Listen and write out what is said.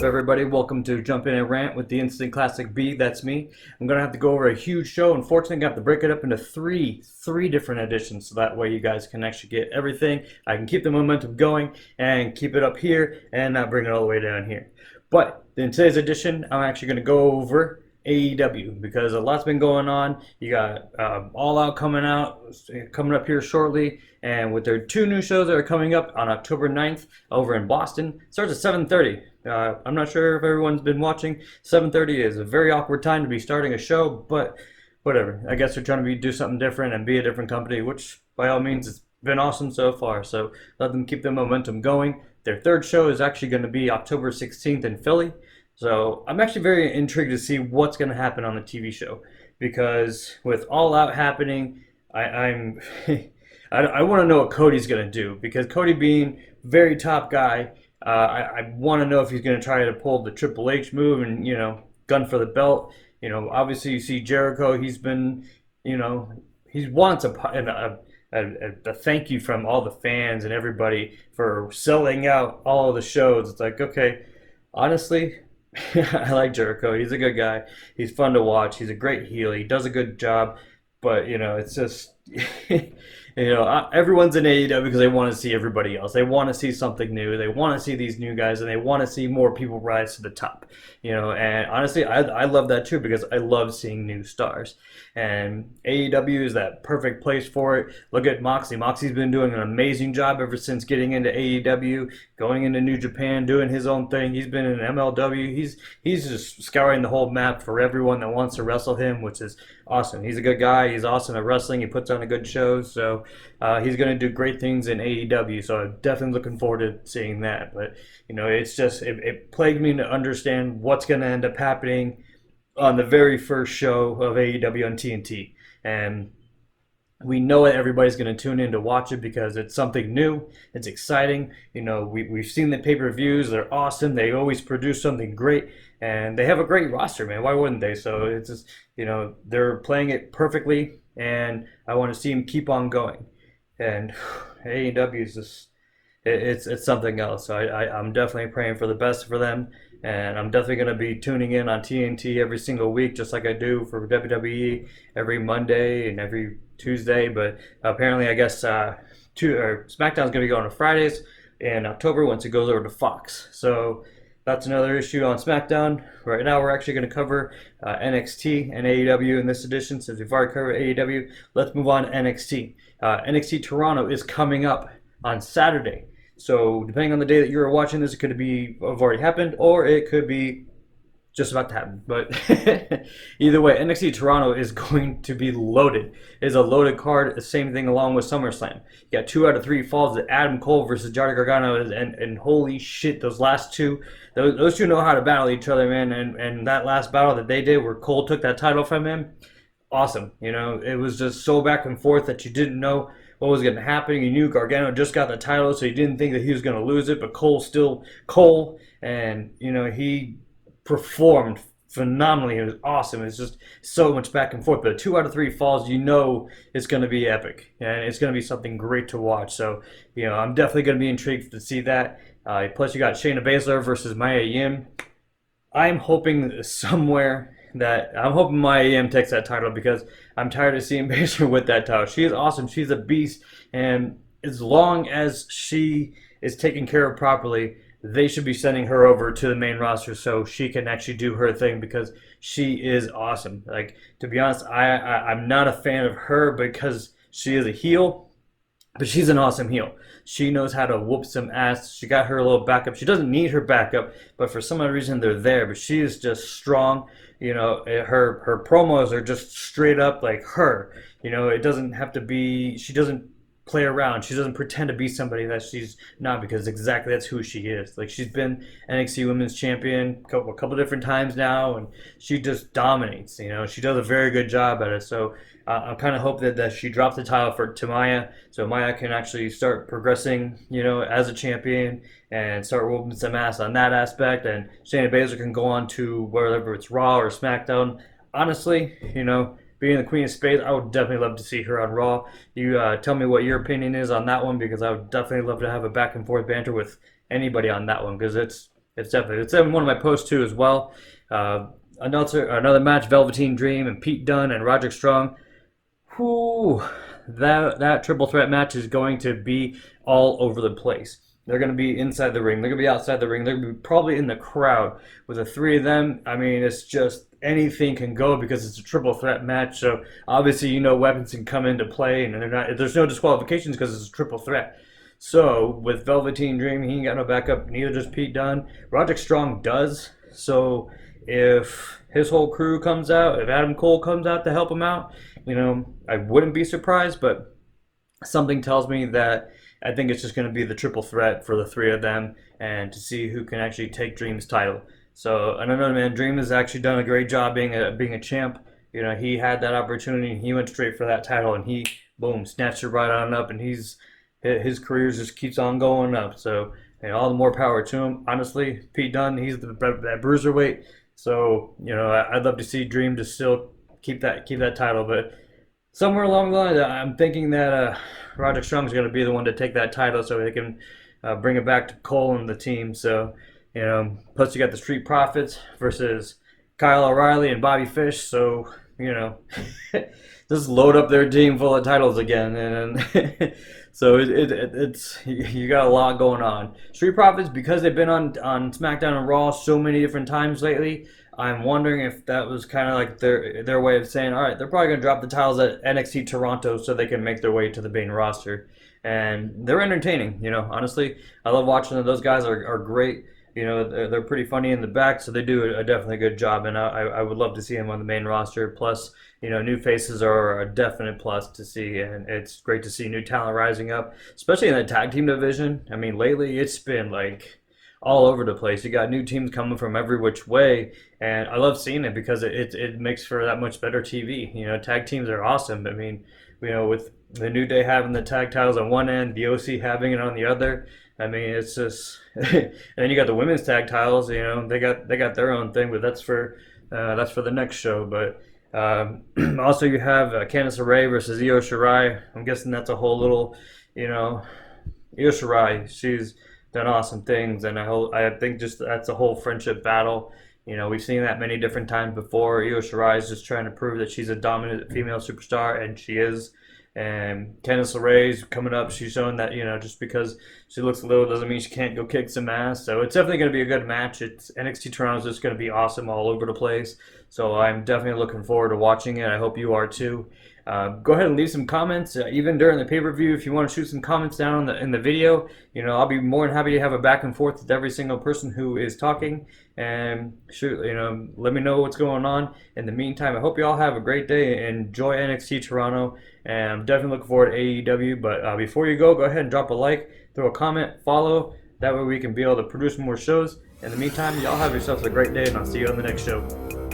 everybody? Welcome to Jump In and Rant with the Instant Classic B. That's me. I'm going to have to go over a huge show. Unfortunately, I have to break it up into three different editions, so that way you guys can actually get everything. I can keep the momentum going and keep it up here and not bring it all the way down here. But in today's edition, I'm actually going to go over AEW because a lot's been going on. You got All Out coming up here shortly, and with their two new shows that are coming up on October 9th over in Boston. It starts at 7:30. I'm not sure if everyone's been watching. 7:30 is a very awkward time to be starting a show, but whatever. I guess they're trying to do something different and be a different company, which by all means it's been awesome so far. So let them keep the momentum going. Their third show is actually going to be October 16th in Philly. So I'm actually very intrigued to see what's going to happen on the TV show, because with All Out happening, I'm I want to know what Cody's going to do, because Cody being very top guy, I want to know if he's going to try to pull the Triple H move and gun for the belt. Obviously you see Jericho. He's been he wants a thank you from all the fans and everybody for selling out all of the shows. It's like, okay, honestly. I like Jericho. He's a good guy. He's fun to watch. He's a great heel. He does a good job. But, it's just, everyone's in AEW because they want to see everybody else. They want to see something new. They want to see these new guys, and they want to see more people rise to the top. And honestly, I love that too, because I love seeing new stars. And AEW is that perfect place for it. Look at Moxley. Moxley's been doing an amazing job ever since getting into AEW, going into New Japan, doing his own thing. He's been in MLW. He's just scouring the whole map for everyone that wants to wrestle him, which is awesome. He's a good guy. He's awesome at wrestling. He puts on a good show. So he's going to do great things in AEW. So I'm definitely looking forward to seeing that. But, it's just, it plagued me to understand what's going to end up happening on the very first show of AEW on TNT. And we know that everybody's going to tune in to watch it because it's something new. It's exciting. We've seen the pay-per-views. They're awesome. They always produce something great. And they have a great roster, man. Why wouldn't they? So it's just, they're playing it perfectly. And I want to see them keep on going. And AEW is just, it's something else. So I'm definitely praying for the best for them. And I'm definitely going to be tuning in on TNT every single week, just like I do for WWE every Monday and every Tuesday. But apparently, I guess SmackDown's going to be going on Fridays in October once it goes over to Fox. So that's another issue on SmackDown. Right now, we're actually going to cover NXT and AEW in this edition. Since we've already covered AEW, let's move on to NXT. NXT Toronto is coming up on Saturday. So depending on the day that you're watching this, it could have already happened, or it could be just about to happen. But either way, NXT Toronto is going to be loaded. It's a loaded card. The same thing along with SummerSlam. You got 2 out of 3 falls at Adam Cole versus Johnny Gargano, and holy shit, those last two, those two know how to battle each other, man. And that last battle that they did where Cole took that title from him, awesome. It was just so back and forth that you didn't know what was going to happen. You knew Gargano just got the title, so you didn't think that he was going to lose it, but Cole's still Cole, and he performed phenomenally. It was awesome. It's just so much back and forth. But 2 out of 3 falls, it's going to be epic, and it's going to be something great to watch. So I'm definitely going to be intrigued to see that. Plus, you got Shayna Baszler versus Mia Yim. I'm hoping Mia Yim takes that title, because I'm tired of seeing Baszler with that title. She is awesome. She's a beast. And as long as she is taken care of properly, they should be sending her over to the main roster so she can actually do her thing, because she is awesome. Like, to be honest, I'm not a fan of her because she is a heel, but she's an awesome heel. She knows how to whoop some ass. She got her little backup. She doesn't need her backup, but for some odd reason they're there. But she is just strong. Her promos are just straight up like her. It doesn't have to be. She doesn't play around. She doesn't pretend to be somebody that she's not, because exactly that's who she is. Like, she's been NXT Women's Champion a couple different times now, and she just dominates. She does a very good job at it. So I kind of hope that she drops the title to Mia, so Mia can actually start progressing, as a champion, and start whooping some ass on that aspect. And Shayna Baszler can go on to whether it's Raw or SmackDown. Honestly, being the Queen of Spades, I would definitely love to see her on Raw. You tell me what your opinion is on that one, because I would definitely love to have a back and forth banter with anybody on that one, because It's in one of my posts too as well. Another match, Velveteen Dream and Pete Dunne and Roderick Strong. Whew, that triple threat match is going to be all over the place. They're going to be inside the ring. They're going to be outside the ring. They're going to be probably in the crowd. With the three of them, I mean, it's just anything can go because it's a triple threat match. So obviously, weapons can come into play, and there's no disqualifications because it's a triple threat. So with Velveteen Dream, he ain't got no backup. Neither does Pete Dunne. Roderick Strong does. So if his whole crew comes out, if Adam Cole comes out to help him out, I wouldn't be surprised. But something tells me that I think it's just going to be the triple threat for the three of them, and to see who can actually take Dream's title. So I don't know, man. Dream has actually done a great job being a champ. He had that opportunity, and he went straight for that title, and he boom snatched it right on up, and his career just keeps on going up. So all the more power to him. Honestly, Pete Dunne, he's that bruiserweight. So I'd love to see Dream to still keep that title, but somewhere along the line, I'm thinking that Roderick Strong is going to be the one to take that title, so they can bring it back to Cole and the team. So plus you got the Street Profits versus Kyle O'Reilly and Bobby Fish. So just load up their team full of titles again, and so it's you got a lot going on. Street Profits, because they've been on SmackDown and Raw so many different times lately, I'm wondering if that was kind of like their way of saying, all right, they're probably going to drop the titles at NXT Toronto so they can make their way to the main roster. And they're entertaining, honestly. I love watching them. Those guys are great. They're pretty funny in the back, so they do a definitely good job. And I would love to see them on the main roster. Plus, new faces are a definite plus to see. And it's great to see new talent rising up, especially in the tag team division. I mean, lately it's been like all over the place. You got new teams coming from every which way, and I love seeing it because it makes for that much better TV. Tag teams are awesome. I mean, with the New Day having the tag titles on one end, the OC having it on the other. I mean, it's just, and then you got the women's tag titles. They got their own thing, but that's for the next show. But also you have Candice LeRae versus Aew Nxt. I'm guessing that's a whole little, Aew Nxt. She's done awesome things, and I think just that's a whole friendship battle. We've seen that many different times before. Aew Nxt is just trying to prove that she's a dominant female superstar, and she is. And Candice LeRae's coming up. She's showing that just because she looks little doesn't mean she can't go kick some ass. So it's definitely going to be a good match. It's NXT Toronto is just going to be awesome all over the place. So I'm definitely looking forward to watching it. I hope you are too. Go ahead and leave some comments, even during the pay-per-view. If you want to shoot some comments down in the video, I'll be more than happy to have a back and forth with every single person who is talking, and let me know what's going on. In the meantime, I hope you all have a great day. Enjoy NXT Toronto, and I'm definitely looking forward to AEW. But before you go ahead and drop a like, throw a comment, follow. That way we can be able to produce more shows. In the meantime, y'all have yourselves a great day, and I'll see you on the next show.